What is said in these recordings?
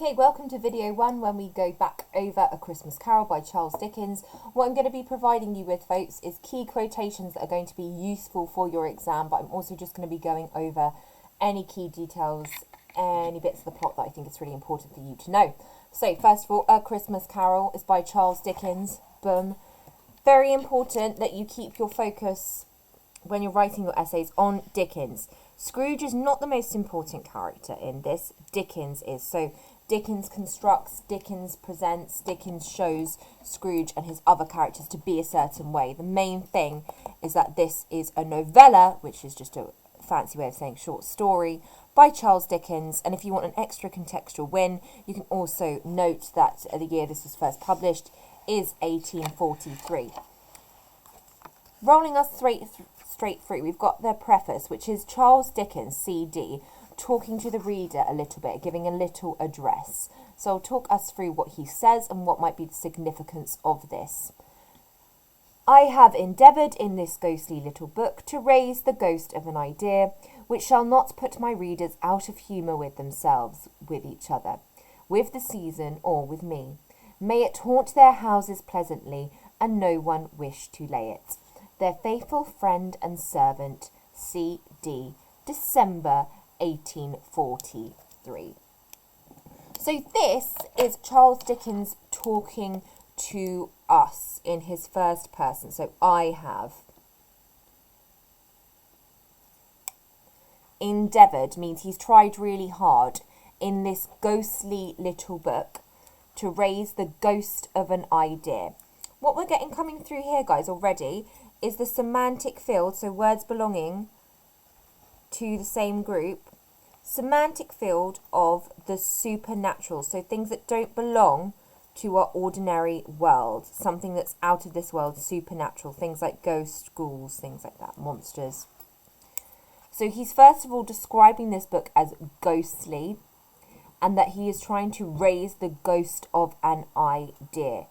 Okay, welcome to video 1 when we go back over A Christmas Carol by Charles Dickens. What I'm going to be providing you with, folks, is key quotations that are going to be useful for your exam, but I'm also just going to be going over any key details, any bits of the plot that I think is really important for you to know. So, first of all, A Christmas Carol is by Charles Dickens. Boom. Very important that you keep your focus when you're writing your essays on Dickens. Scrooge is not the most important character in this. Dickens is. So Dickens constructs, Dickens presents, Dickens shows Scrooge and his other characters to be a certain way. The main thing is that this is a novella, which is just a fancy way of saying short story, by Charles Dickens. And if you want an extra contextual win, you can also note that the year this was first published is 1843. Rolling us straight through, we've got the preface, which is Charles Dickens, CD, talking to the reader a little bit, giving a little address. So I'll talk us through what he says and what might be the significance of this. I have endeavoured in this ghostly little book to raise the ghost of an idea which shall not put my readers out of humour with themselves, with each other, with the season, or with me. May it haunt their houses pleasantly, and no one wish to lay it. Their faithful friend and servant, C.D., December 1843. So this is Charles Dickens talking to us in his first person. So I have endeavoured means he's tried really hard in this ghostly little book to raise the ghost of an idea. What we're getting coming through here, guys, already is the semantic field, so words belonging to the same group, semantic field of the supernatural, so things that don't belong to our ordinary world, something that's out of this world, supernatural, things like ghosts, ghouls, things like that, monsters. So he's first of all describing this book as ghostly, and that he is trying to raise the ghost of an idea.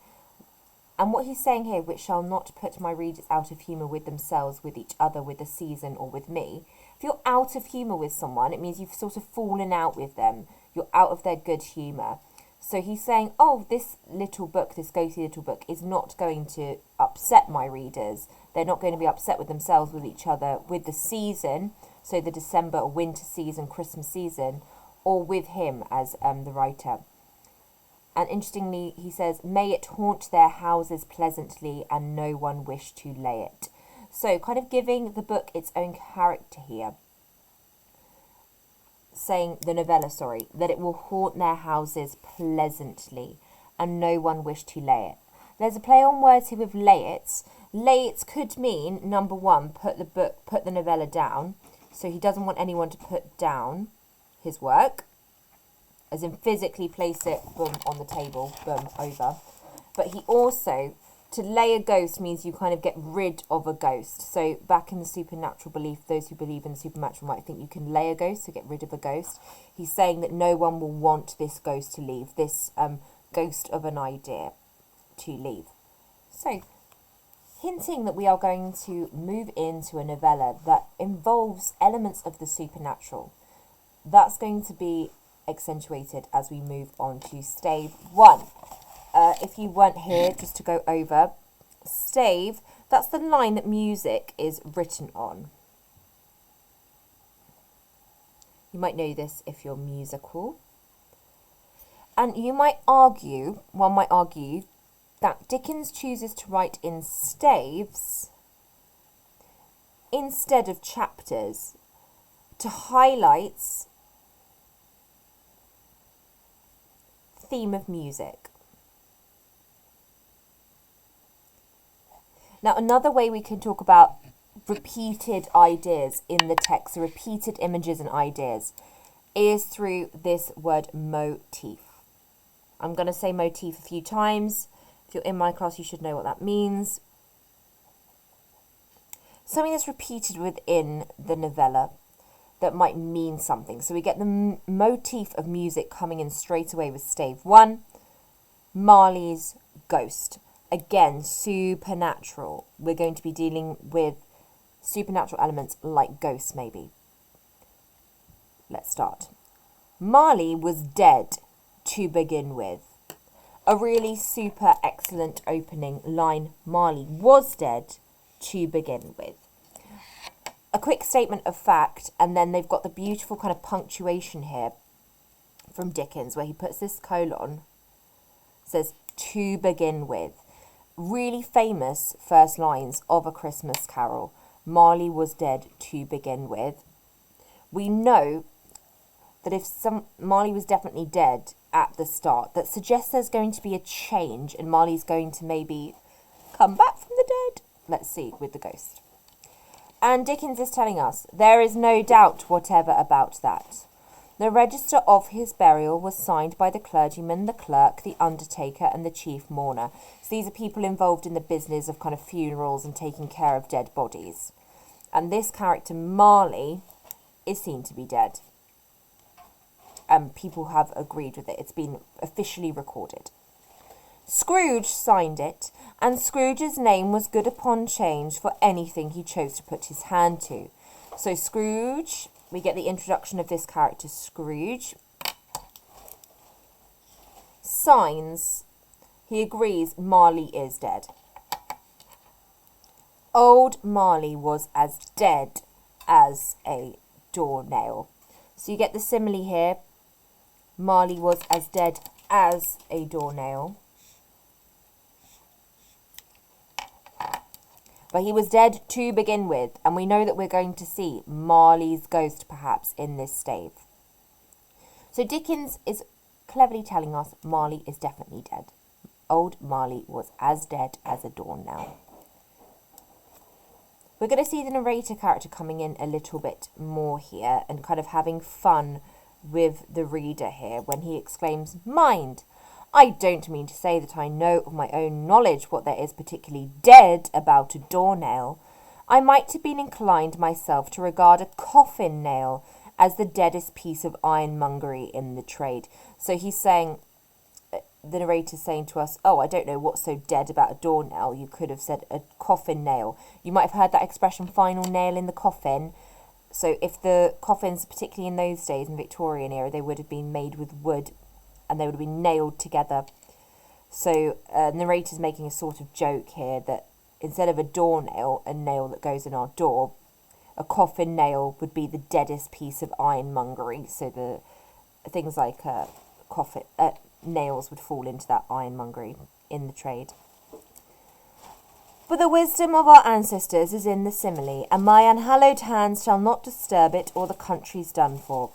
And what he's saying here, which shall not put my readers out of humour with themselves, with each other, with the season, or with me. If you're out of humour with someone, it means you've sort of fallen out with them. You're out of their good humour. So he's saying, oh, this little book, this ghostly little book, is not going to upset my readers. They're not going to be upset with themselves, with each other, with the season, so the December or winter season, Christmas season, or with him as the writer. And interestingly, he says, may it haunt their houses pleasantly and no one wish to lay it. So kind of giving the book its own character here. Saying, the novella, sorry, that it will haunt their houses pleasantly and no one wish to lay it. There's a play on words here with lay it. Lay it could mean, number one, put the novella down. So he doesn't want anyone to put down his work, as in physically place it, boom, on the table, boom, over. But he also, to lay a ghost means you kind of get rid of a ghost. So back in the supernatural belief, those who believe in the supernatural might think you can lay a ghost, so get rid of a ghost. He's saying that no one will want this ghost to leave, this ghost of an idea to leave. So, hinting that we are going to move into a novella that involves elements of the supernatural. That's going to be accentuated as we move on to stave 1. If you weren't here, just to go over, stave, that's the line that music is written on. You might know this if you're musical. And you might argue, one might argue, that Dickens chooses to write in staves instead of chapters to highlight theme of music. Now, another way we can talk about repeated ideas in the text, so repeated images and ideas, is through this word motif. I'm going to say motif a few times. If you're in my class, you should know what that means. Something that's repeated within the novella that might mean something. So we get the motif of music coming in straight away with stave 1. Marley's Ghost. Again, supernatural. We're going to be dealing with supernatural elements like ghosts, maybe. Let's start. Marley was dead to begin with. A really super excellent opening line. Marley was dead to begin with. A quick statement of fact, and then they've got the beautiful kind of punctuation here from Dickens where he puts this colon, says to begin with. Really famous first lines of A Christmas Carol. Marley was dead to begin with. We know that if Marley was definitely dead at the start, that suggests there's going to be a change and Marley's going to maybe come back from the dead. Let's see with the ghost. And Dickens is telling us, there is no doubt whatever about that. The register of his burial was signed by the clergyman, the clerk, the undertaker, and the chief mourner. So these are people involved in the business of kind of funerals and taking care of dead bodies. And this character, Marley, is seen to be dead. And people have agreed with it. It's been officially recorded. Scrooge signed it, and Scrooge's name was good upon change for anything he chose to put his hand to. So Scrooge, we get the introduction of this character, Scrooge, signs, he agrees Marley is dead. Old Marley was as dead as a doornail. So you get the simile here. Marley was as dead as a doornail. But he was dead to begin with, and we know that we're going to see Marley's ghost perhaps in this stave. So Dickens is cleverly telling us Marley is definitely dead. Old Marley was as dead as a doornail. We're going to see the narrator character coming in a little bit more here and kind of having fun with the reader here when he exclaims, "Mind! I don't mean to say that I know of my own knowledge what there is particularly dead about a doornail. I might have been inclined myself to regard a coffin nail as the deadest piece of ironmongery in the trade." So he's saying, the narrator's saying to us, oh, I don't know what's so dead about a doornail. You could have said a coffin nail. You might have heard that expression, final nail in the coffin. So if the coffins, particularly in those days, in the Victorian era, they would have been made with wood and they would have been nailed together. So the narrator's making a sort of joke here that instead of a doornail, a nail that goes in our door, a coffin nail would be the deadest piece of ironmongery. So the things like coffin nails would fall into that ironmongery in the trade. But the wisdom of our ancestors is in the simile, and my unhallowed hands shall not disturb it, or the country's done for.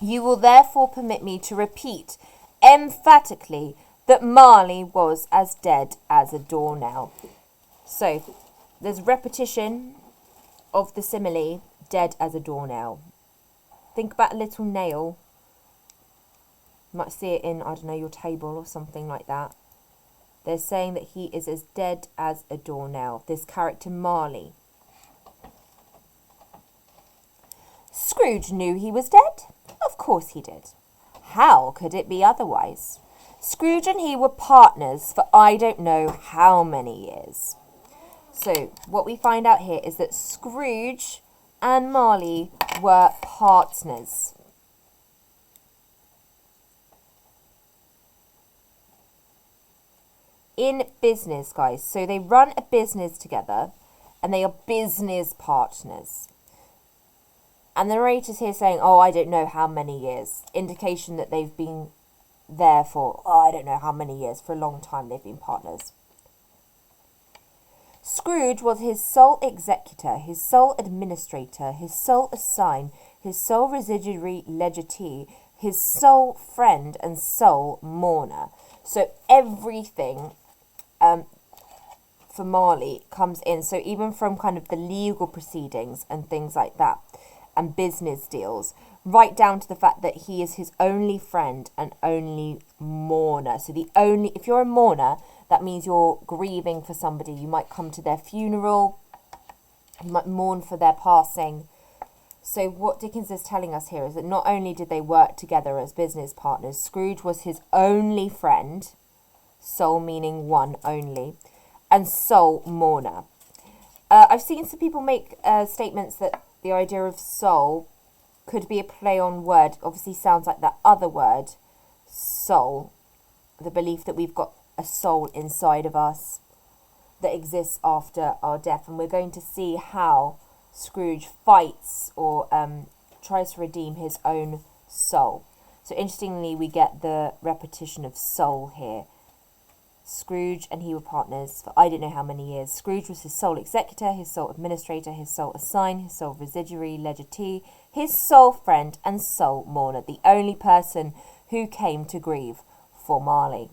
You will therefore permit me to repeat emphatically that Marley was as dead as a doornail. So there's repetition of the simile, dead as a doornail. Think about a little nail. You might see it in, I don't know, your table or something like that. They're saying that he is as dead as a doornail. This character Marley. Scrooge knew he was dead. Of course he did. How could it be otherwise? Scrooge and he were partners for I don't know how many years. So what we find out here is that Scrooge and Marley were partners. In business, guys. So they run a business together and they are business partners. And the narrator's here saying, oh, I don't know how many years. Indication that they've been there for, I don't know how many years. For a long time they've been partners. Scrooge was his sole executor, his sole administrator, his sole assign, his sole residuary legatee, his sole friend and sole mourner. So everything for Marley comes in. So even from kind of the legal proceedings and things like that and business deals, right down to the fact that he is his only friend and only mourner. So if you're a mourner, that means you're grieving for somebody. You might come to their funeral, you might mourn for their passing. So what Dickens is telling us here is that not only did they work together as business partners, Scrooge was his only friend, sole meaning one only, and sole mourner. I've seen some people make statements that the idea of soul could be a play on word. Obviously sounds like that other word, soul, the belief that we've got a soul inside of us that exists after our death. And we're going to see how Scrooge fights or tries to redeem his own soul. So interestingly, we get the repetition of soul here. Scrooge and he were partners for I don't know how many years. Scrooge was his sole executor, his sole administrator, his sole assign, his sole residuary, legatee, his sole friend and sole mourner, the only person who came to grieve for Marley.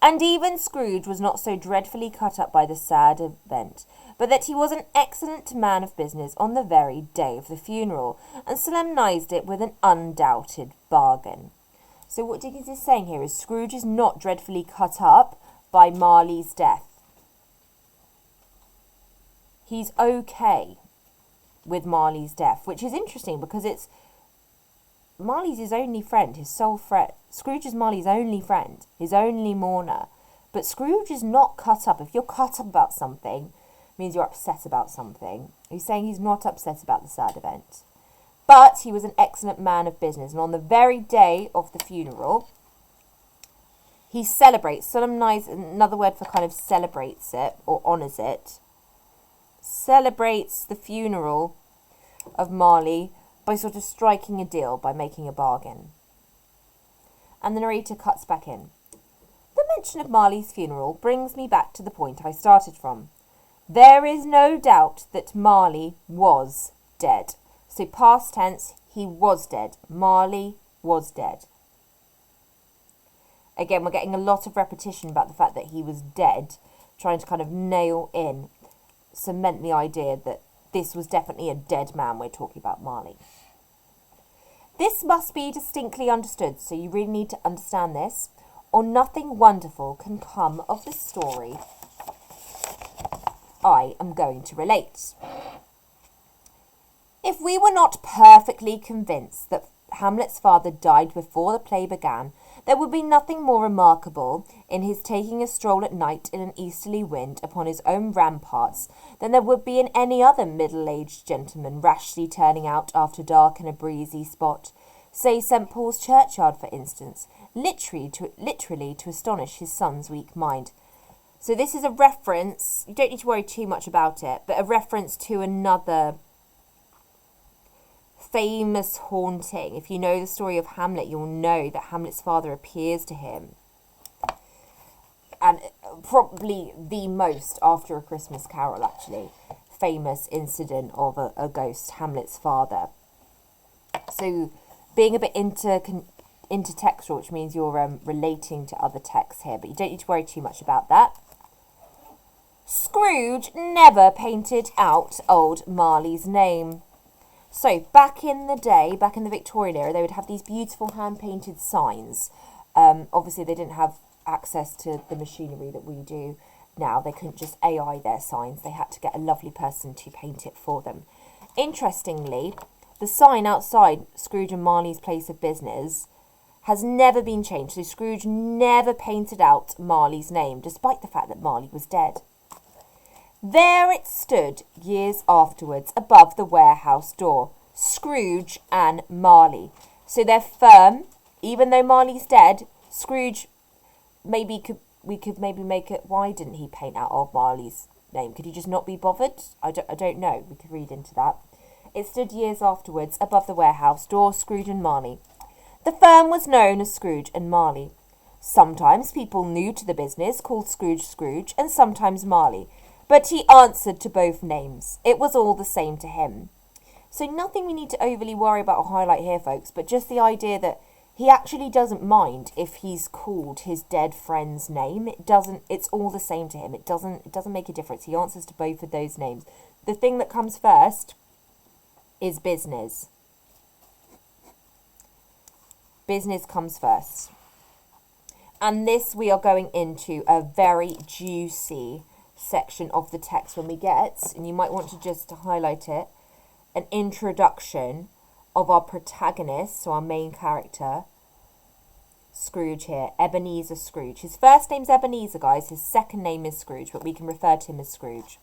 And even Scrooge was not so dreadfully cut up by the sad event, but that he was an excellent man of business on the very day of the funeral, and solemnised it with an undoubted bargain. So what Dickens is saying here is Scrooge is not dreadfully cut up by Marley's death. He's okay with Marley's death, which is interesting because it's Marley's his only friend, his sole friend. Scrooge is Marley's only friend, his only mourner. But Scrooge is not cut up. If you're cut up about something, it means you're upset about something. He's saying he's not upset about the sad event. But he was an excellent man of business. And on the very day of the funeral, he celebrates, solemnizes, another word for kind of celebrates it or honours it. Celebrates the funeral of Marley by sort of striking a deal, by making a bargain. And the narrator cuts back in. The mention of Marley's funeral brings me back to the point I started from. There is no doubt that Marley was dead. So past tense, he was dead. Marley was dead. Again, we're getting a lot of repetition about the fact that he was dead, trying to kind of nail in, cement the idea that this was definitely a dead man we're talking about, Marley. This must be distinctly understood, so you really need to understand this, or nothing wonderful can come of the story I am going to relate. If we were not perfectly convinced that Hamlet's father died before the play began, there would be nothing more remarkable in his taking a stroll at night in an easterly wind upon his own ramparts than there would be in any other middle-aged gentleman rashly turning out after dark in a breezy spot, say St. Paul's churchyard, for instance, literally to astonish his son's weak mind. So this is a reference, you don't need to worry too much about it, but a reference to another famous haunting. If you know the story of Hamlet, you'll know that Hamlet's father appears to him. And probably the most, after A Christmas Carol, actually, famous incident of a ghost, Hamlet's father. So being a bit intertextual, which means you're relating to other texts here, but you don't need to worry too much about that. Scrooge never painted out old Marley's name. So back in the day, back in the Victorian era, they would have these beautiful hand-painted signs. Obviously, they didn't have access to the machinery that we do now. They couldn't just AI their signs. They had to get a lovely person to paint it for them. Interestingly, the sign outside Scrooge and Marley's place of business has never been changed. So Scrooge never painted out Marley's name, despite the fact that Marley was dead. There it stood years afterwards above the warehouse door, Scrooge and Marley. So they're firm, even though Marley's dead. Scrooge, we could maybe make it, why didn't he paint out old Marley's name? Could he just not be bothered? I don't know. We could read into that. It stood years afterwards above the warehouse door, Scrooge and Marley. The firm was known as Scrooge and Marley. Sometimes people new to the business called Scrooge, and sometimes Marley. But he answered to both names. It was all the same to him. So nothing we need to overly worry about or highlight here, folks, but just the idea that he actually doesn't mind if he's called his dead friend's name. It's all the same to him. It doesn't make a difference. He answers to both of those names. The thing that comes first is business. Business comes first. And this we are going into a very juicy section of the text when we get, and you might want to just highlight it, an introduction of our protagonist, so our main character, Scrooge here, Ebenezer Scrooge. His first name's Ebenezer, guys. His second name is Scrooge, but we can refer to him as Scrooge.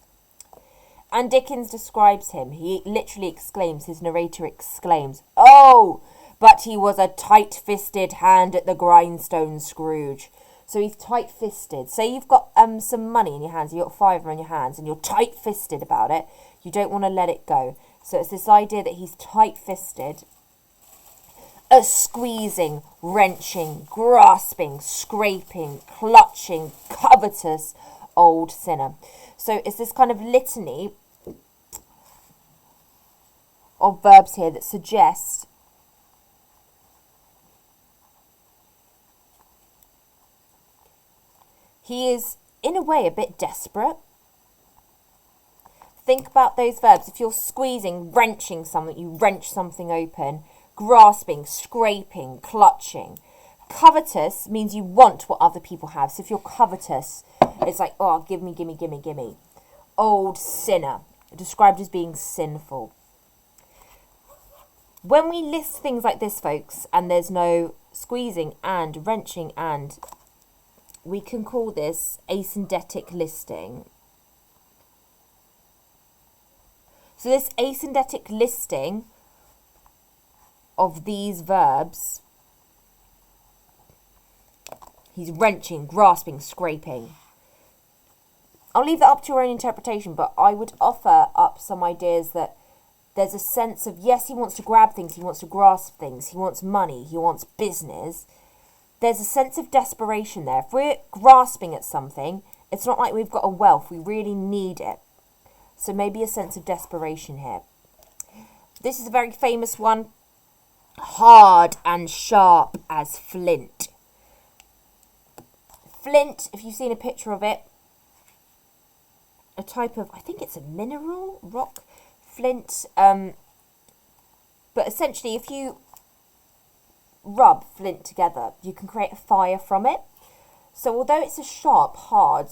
And Dickens describes him. He literally exclaims, his narrator exclaims, "Oh, but he was a tight-fisted hand at the grindstone, Scrooge. So he's tight-fisted. Say you've got some money in your hands, you've got £5 in your hands, and you're tight-fisted about it. You don't want to let it go. So it's this idea that he's tight-fisted. A squeezing, wrenching, grasping, scraping, clutching, covetous old sinner. So it's this kind of litany of verbs here that suggest he is, in a way, a bit desperate. Think about those verbs. If you're squeezing, wrenching something, you wrench something open. Grasping, scraping, clutching. Covetous means you want what other people have. So if you're covetous, it's like, oh, give me, give me, give me, give me. Old sinner, described as being sinful. When we list things like this, folks, and there's no squeezing and wrenching and, we can call this asyndetic listing. So this asyndetic listing of these verbs, he's wrenching, grasping, scraping. I'll leave that up to your own interpretation, but I would offer up some ideas that there's a sense of, yes, he wants to grab things, he wants to grasp things, he wants money, he wants business. There's a sense of desperation there. If we're grasping at something, it's not like we've got a wealth, we really need it. So maybe a sense of desperation here. This is a very famous one. Hard and sharp as flint. Flint, if you've seen a picture of it, a type of, I think it's a mineral rock, flint. But essentially, if you rub flint together, you can create a fire from it. So although it's a sharp, hard,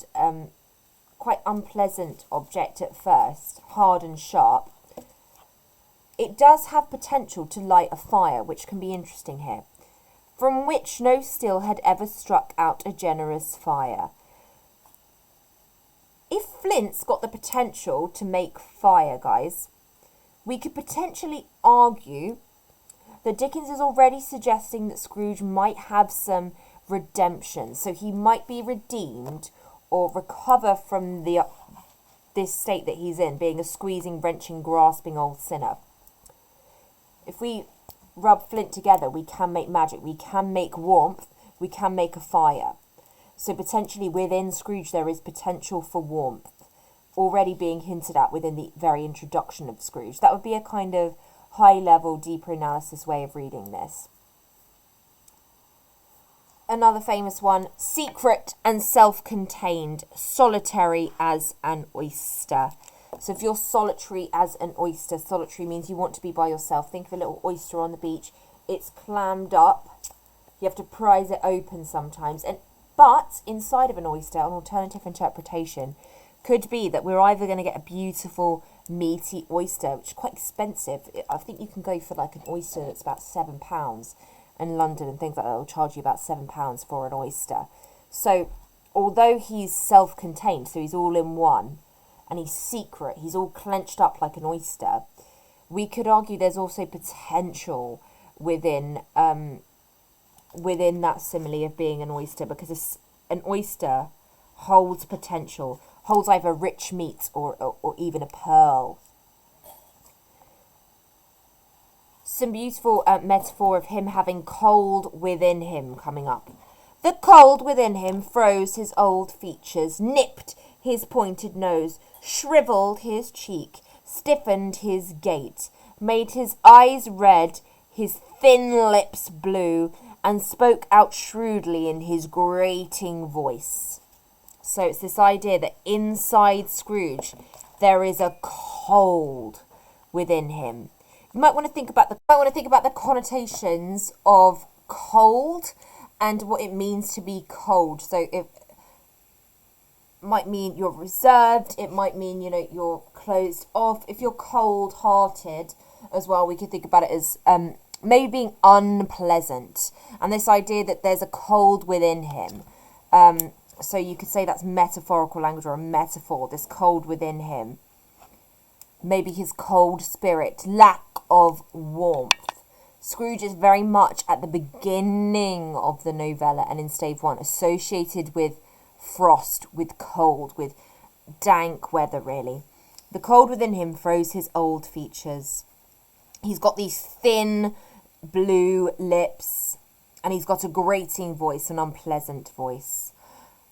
quite unpleasant object at first, hard and sharp, it does have potential to light a fire, which can be interesting here, from which no steel had ever struck out a generous fire. If flint's got the potential to make fire, guys, we could potentially argue that Dickens is already suggesting that Scrooge might have some redemption. So he might be redeemed or recover from this state that he's in, being a squeezing, wrenching, grasping old sinner. If we rub flint together, we can make magic, we can make warmth, we can make a fire. So potentially within Scrooge there is potential for warmth already being hinted at within the very introduction of Scrooge. That would be a kind of high-level, deeper analysis way of reading this. Another famous one, secret and self-contained, solitary as an oyster. So if you're solitary as an oyster, solitary means you want to be by yourself. Think of a little oyster on the beach. It's clammed up. You have to prise it open sometimes. But inside of an oyster, an alternative interpretation could be that we're either going to get a beautiful, meaty oyster, which is quite expensive. I think you can go for like an oyster that's about £7 in London and things like that. Will charge you about £7 for an oyster. So although he's self-contained, so he's all in one, and he's secret, he's all clenched up like an oyster, we could argue there's also potential within that simile of being an oyster, because an oyster holds potential, holds either rich meat or even a pearl. Some beautiful metaphor of him having cold within him coming up. The cold within him froze his old features, nipped his pointed nose, shrivelled his cheek, stiffened his gait, made his eyes red, his thin lips blue, and spoke out shrewdly in his grating voice. So it's this idea that inside Scrooge there is a cold within him. You might want to think about the connotations of cold and what it means to be cold. So it might mean you're reserved. It might mean, you're closed off. If you're cold-hearted as well, we could think about it as maybe being unpleasant. And this idea that there's a cold within him. So you could say that's metaphorical language or a metaphor, this cold within him. Maybe his cold spirit, lack of warmth. Scrooge is very much at the beginning of the novella and in stave 1 associated with frost, with cold, with dank weather really. The cold within him froze his old features. He's got these thin blue lips and he's got a grating voice, an unpleasant voice.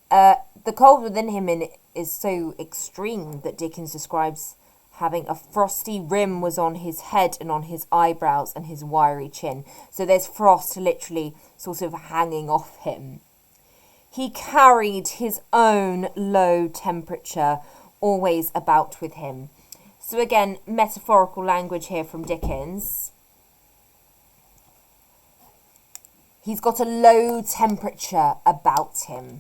The cold within him is so extreme that Dickens describes having a frosty rim was on his head and on his eyebrows and his wiry chin. So there's frost literally sort of hanging off him. He carried his own low temperature always about with him. So again, metaphorical language here from Dickens. He's got a low temperature about him.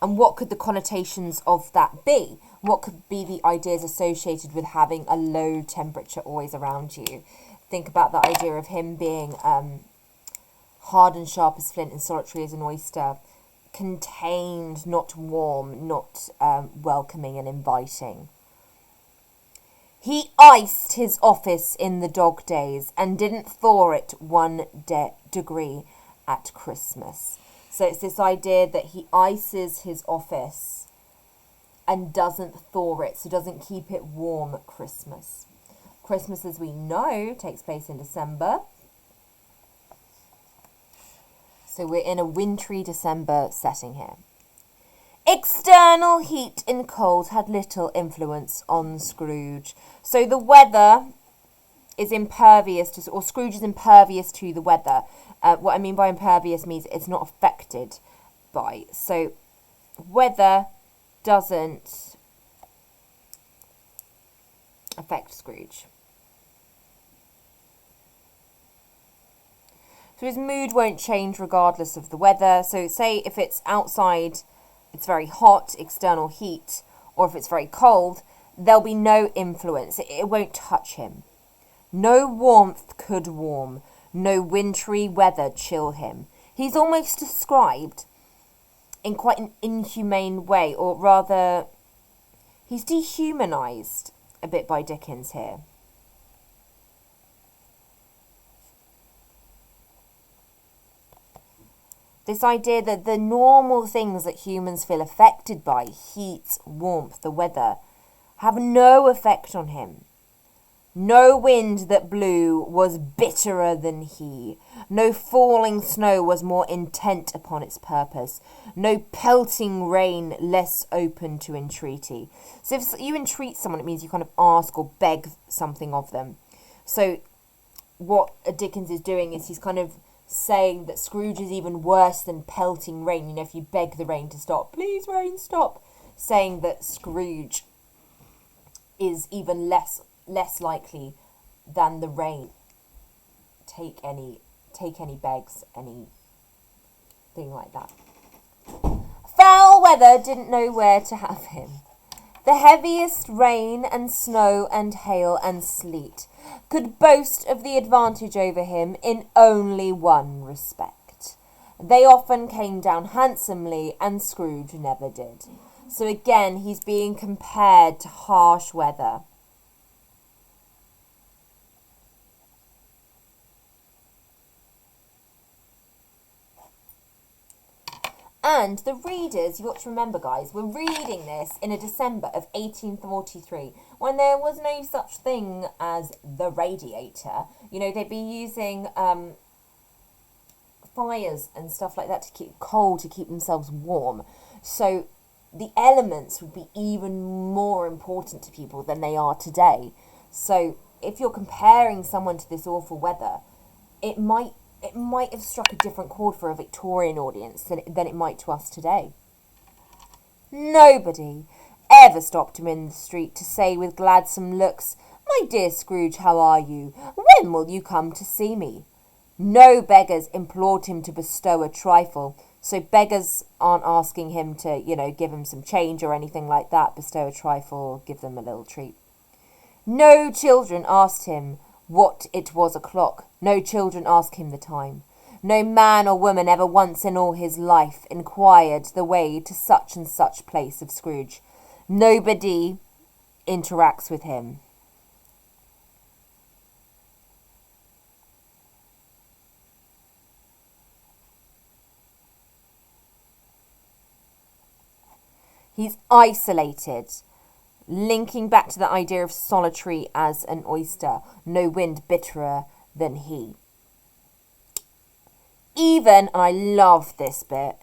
And what could the connotations of that be? What could be the ideas associated with having a low temperature always around you? Think about the idea of him being hard and sharp as flint and solitary as an oyster, contained, not warm, not welcoming and inviting. He iced his office in the dog days and didn't thaw it 1 degree at Christmas. So it's this idea that he ices his office and doesn't thaw it, so doesn't keep it warm at Christmas. Christmas, as we know, takes place in December. So we're in a wintry December setting here. External heat and cold had little influence on Scrooge. So the weather is impervious to, or Scrooge is impervious to the weather. What I mean by impervious means it's not affected by. So weather doesn't affect Scrooge. So his mood won't change regardless of the weather. So say if it's outside, it's very hot, external heat, or if it's very cold, there'll be no influence. It won't touch him. No warmth could warm. No wintry weather chill him. He's almost described in quite an inhumane way, or rather, he's dehumanized a bit by Dickens here. This idea that the normal things that humans feel affected by, heat, warmth, the weather, have no effect on him. No wind that blew was bitterer than he. No falling snow was more intent upon its purpose. No pelting rain less open to entreaty. So if you entreat someone, it means you kind of ask or beg something of them. So what Dickens is doing is he's kind of saying that Scrooge is even worse than pelting rain. You know, if you beg the rain to stop, please rain, stop. Saying that Scrooge is even less likely than the rain take any begs, anything like that. Foul weather didn't know where to have him. The heaviest rain and snow and hail and sleet could boast of the advantage over him in only one respect. They often came down handsomely and Scrooge never did. So again, he's being compared to harsh weather. And the readers, you've got to remember, guys, we're reading this in a December of 1843, when there was no such thing as the radiator. You know, they'd be using fires and stuff like that to keep cold, to keep themselves warm. So the elements would be even more important to people than they are today. So if you're comparing someone to this awful weather, it might have struck a different chord for a Victorian audience than it might to us today. Nobody ever stopped him in the street to say with gladsome looks, "My dear Scrooge, how are you? When will you come to see me?" No beggars implored him to bestow a trifle. So beggars aren't asking him to, give him some change or anything like that, bestow a trifle, give them a little treat. No children asked him what it was o'clock. No children asked him the time. No man or woman ever once in all his life inquired the way to such and such place of Scrooge. Nobody interacts with him. He's isolated, linking back to the idea of solitary as an oyster, no wind bitterer than he. Even, and I love this bit,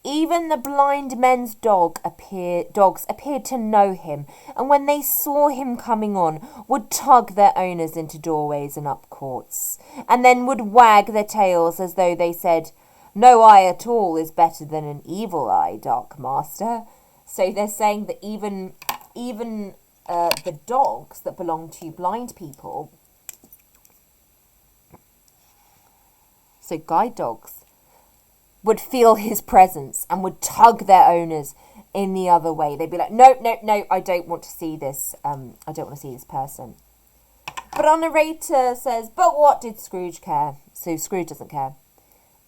even the blind men's dogs appeared to know him, and when they saw him coming on, would tug their owners into doorways and up courts, and then would wag their tails as though they said, "No eye at all is better than an evil eye, dark master." So they're saying that even the dogs that belong to blind people, so guide dogs, would feel his presence and would tug their owners in the other way. They'd be like, no, I don't want to see this. I don't want to see this person. But our narrator says, but what did Scrooge care? So Scrooge doesn't care.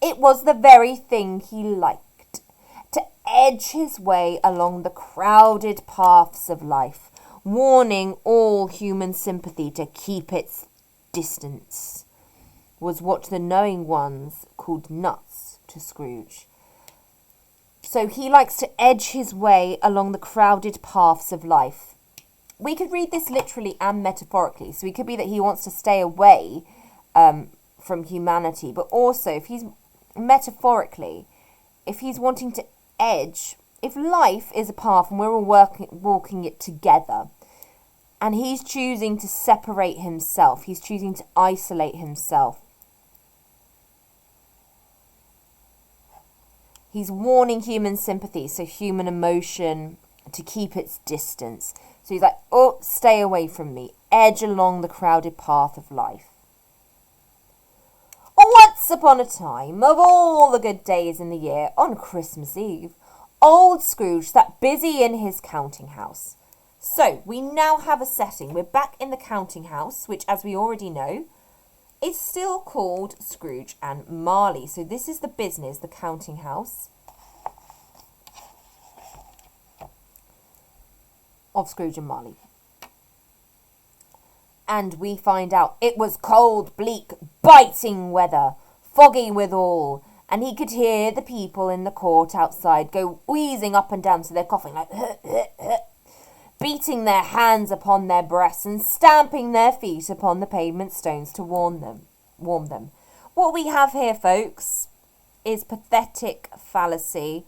It was the very thing he liked, to edge his way along the crowded paths of life, warning all human sympathy to keep its distance, was what the knowing ones called nuts to Scrooge. So he likes to edge his way along the crowded paths of life. We could read this literally and metaphorically. So it could be that he wants to stay away from humanity, but also if he's metaphorically, if he's wanting to edge, if life is a path and we're all walking it together, and he's choosing to separate himself, he's choosing to isolate himself, he's warning human sympathy, so human emotion, to keep its distance. So he's like, oh, stay away from me, edge along the crowded path of life. Once upon a time, of all the good days in the year, on Christmas Eve, old Scrooge sat busy in his counting house. So, we now have a setting. We're back in the counting house, which, as we already know, is still called Scrooge and Marley. So this is the business, the counting house of Scrooge and Marley. And we find out it was cold, bleak, biting weather, foggy withal, and he could hear the people in the court outside go wheezing up and down, so they're coughing like beating their hands upon their breasts and stamping their feet upon the pavement stones to warm them. What we have here, folks, is pathetic fallacy,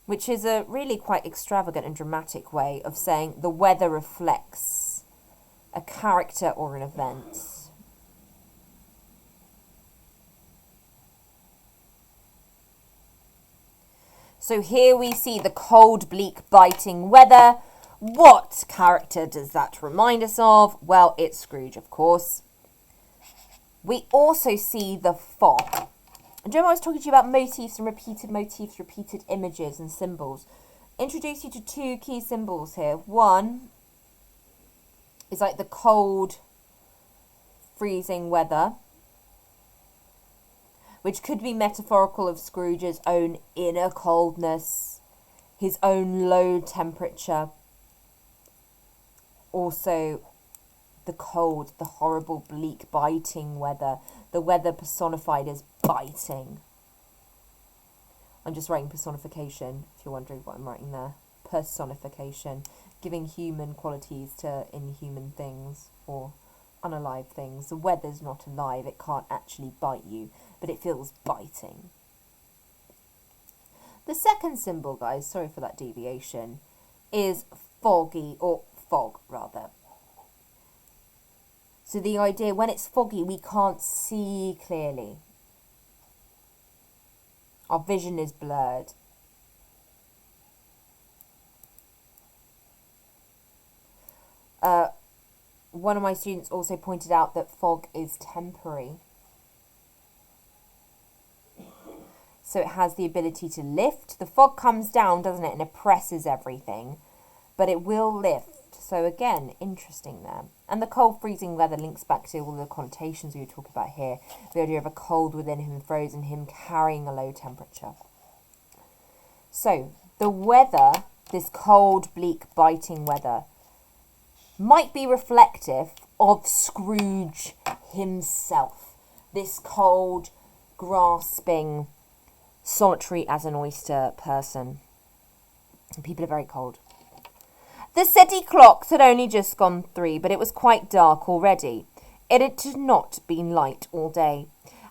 which is a really quite extravagant and dramatic way of saying the weather reflects a character or an event. So here we see the cold, bleak, biting weather. What character does that remind us of? Well, it's Scrooge, of course. We also see the fog. Do you remember I was talking to you about motifs, repeated images and symbols? Introduce you to two key symbols here. One is like the cold, freezing weather, which could be metaphorical of Scrooge's own inner coldness, his own low temperature. Also, the cold, the horrible, bleak, biting weather, the weather personified as biting. I'm just writing personification, if you're wondering what I'm writing there. Personification, giving human qualities to inhuman things or unalive things. The weather's not alive, it can't actually bite you, but it feels biting. The second symbol, guys, sorry for that deviation, is foggy, or fog rather. So the idea, when it's foggy, we can't see clearly. Our vision is blurred. One of my students also pointed out that fog is temporary. So it has the ability to lift. The fog comes down, doesn't it, and oppresses everything. But it will lift. So again, interesting there. And the cold, freezing weather links back to all the connotations we were talking about here. The idea of a cold within him, frozen, him carrying a low temperature. So the weather, this cold, bleak, biting weather, might be reflective of Scrooge himself. This cold, grasping, solitary as an oyster person. People are very cold. The city clocks had only just gone 3, but it was quite dark already. It had not been light all day,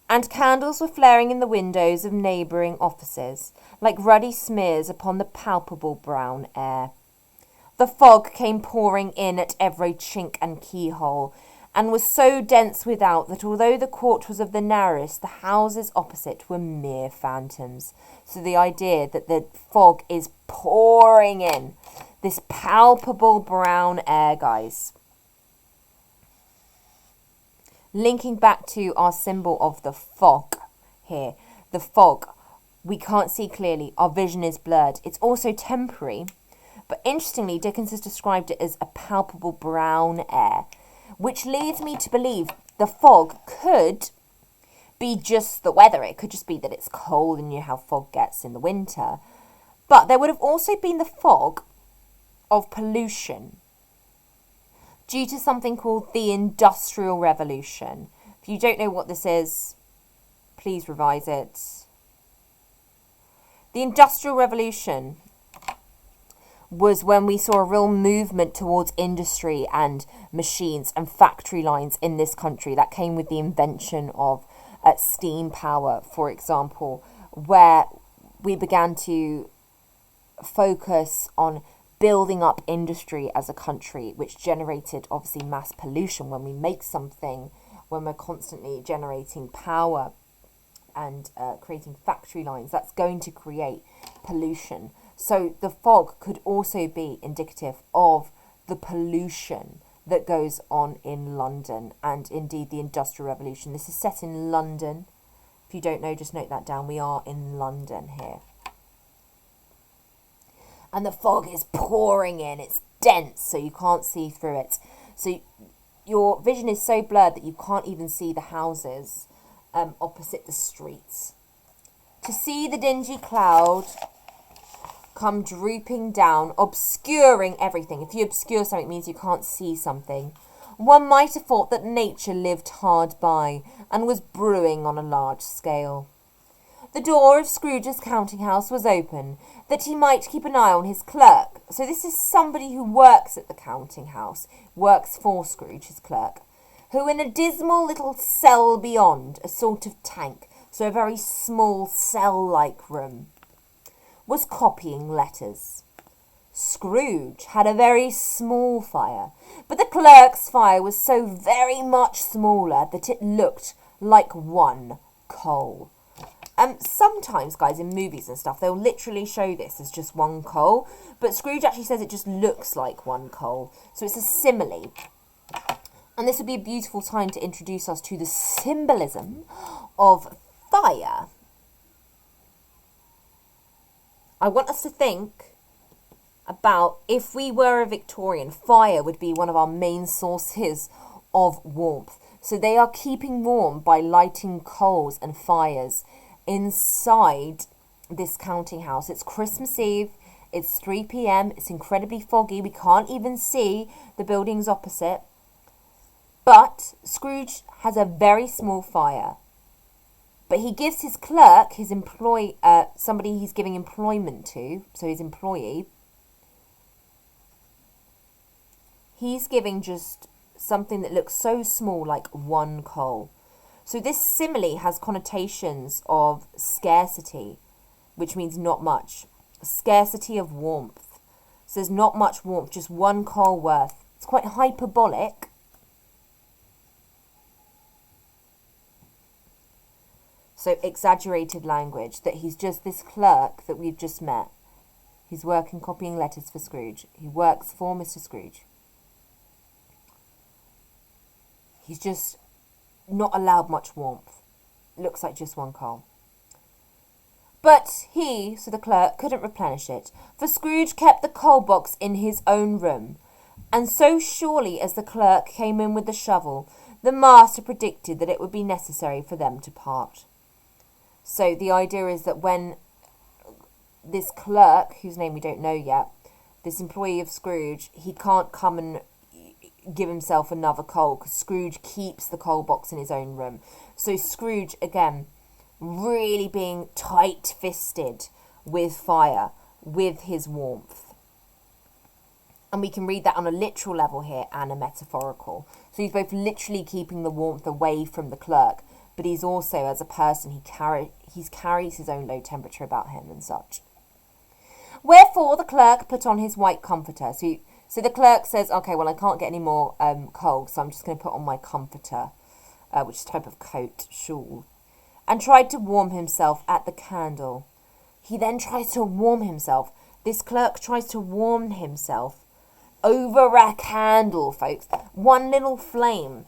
and candles were flaring in the windows of neighbouring offices, like ruddy smears upon the palpable brown air. The fog came pouring in at every chink and keyhole, and was so dense without that although the court was of the narrowest, the houses opposite were mere phantoms. So the idea that the fog is pouring in, this palpable brown air, guys. Linking back to our symbol of the fog here, the fog, we can't see clearly, our vision is blurred. It's also temporary, but interestingly, Dickens has described it as a palpable brown air, which leads me to believe the fog could be just the weather. It could just be that it's cold and you know how fog gets in the winter. But there would have also been the fog of pollution due to something called the Industrial Revolution. If you don't know what this is, please revise it. The Industrial Revolution was when we saw a real movement towards industry and machines and factory lines in this country. That came with the invention of steam power, for example, where we began to focus on building up industry as a country, which generated obviously mass pollution. When we make something, when we're constantly generating power and creating factory lines, that's going to create pollution. So the fog could also be indicative of the pollution that goes on in London and indeed the Industrial Revolution. This is set in London. If you don't know, just note that down. We are in London here. And the fog is pouring in. It's dense, so you can't see through it. So your vision is so blurred that you can't even see the houses opposite the streets. To see the dingy cloud come drooping down, obscuring everything. If you obscure something, it means you can't see something. One might have thought that nature lived hard by and was brewing on a large scale. The door of Scrooge's counting house was open, that he might keep an eye on his clerk. So this is somebody who works at the counting house, works for Scrooge, his clerk, who in a dismal little cell beyond, a sort of tank, so a very small cell-like room, was copying letters. Scrooge had a very small fire, but the clerk's fire was so very much smaller that it looked like one coal. Sometimes, guys, in movies and stuff, they'll literally show this as just one coal, but Scrooge actually says it just looks like one coal. So it's a simile. And this would be a beautiful time to introduce us to the symbolism of fire. I want us to think about if we were a Victorian, fire would be one of our main sources of warmth. So they are keeping warm by lighting coals and fires inside this counting house. It's Christmas Eve. It's 3 p.m. It's incredibly foggy. We can't even see the buildings opposite. But Scrooge has a very small fire. But he gives his clerk, his somebody he's giving employment to, so his employee, he's giving just something that looks so small, like one coal. So this simile has connotations of scarcity, which means not much. Scarcity of warmth. So there's not much warmth, just one coal worth. It's quite hyperbolic. So exaggerated language, that he's just this clerk that we've just met. He's working copying letters for Scrooge. He works for Mr. Scrooge. He's just not allowed much warmth. Looks like just one coal. But he, so the clerk, couldn't replenish it, for Scrooge kept the coal box in his own room. And so surely as the clerk came in with the shovel, the master predicted that it would be necessary for them to part. So the idea is that when this clerk, whose name we don't know yet, this employee of Scrooge, he can't come and give himself another coal because Scrooge keeps the coal box in his own room. So Scrooge, again, really being tight-fisted with fire. with his warmth. And we can read that on a literal level here and a metaphorical. So he's both literally keeping the warmth away from the clerk, but he's also, as a person, he carries his own low temperature about him and such. Wherefore the clerk put on his white comforter. So the clerk says, okay, well, I can't get any more cold, so I'm just going to put on my comforter, which is a type of coat, shawl, and tried to warm himself at the candle. He then tries to warm himself. This clerk tries to warm himself over a candle, folks. One little flame.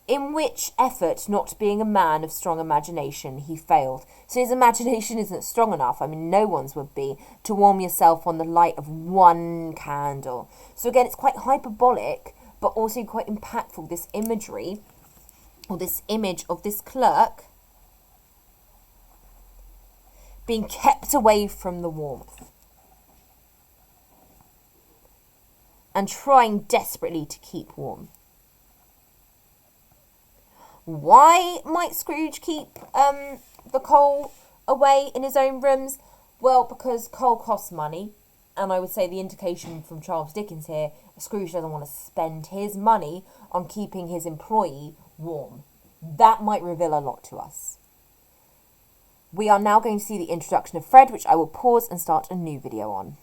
In which effort, not being a man of strong imagination, he failed. So his imagination isn't strong enough, I mean, no one's would be, to warm yourself on the light of one candle. So again, it's quite hyperbolic, but also quite impactful, this imagery, or this image of this clerk being kept away from the warmth and trying desperately to keep warm. Why might Scrooge keep the coal away in his own rooms? Well, because coal costs money, and I would say the indication from Charles Dickens here, Scrooge doesn't want to spend his money on keeping his employee warm. That might reveal a lot to us. We are now going to see the introduction of Fred, which I will pause and start a new video on.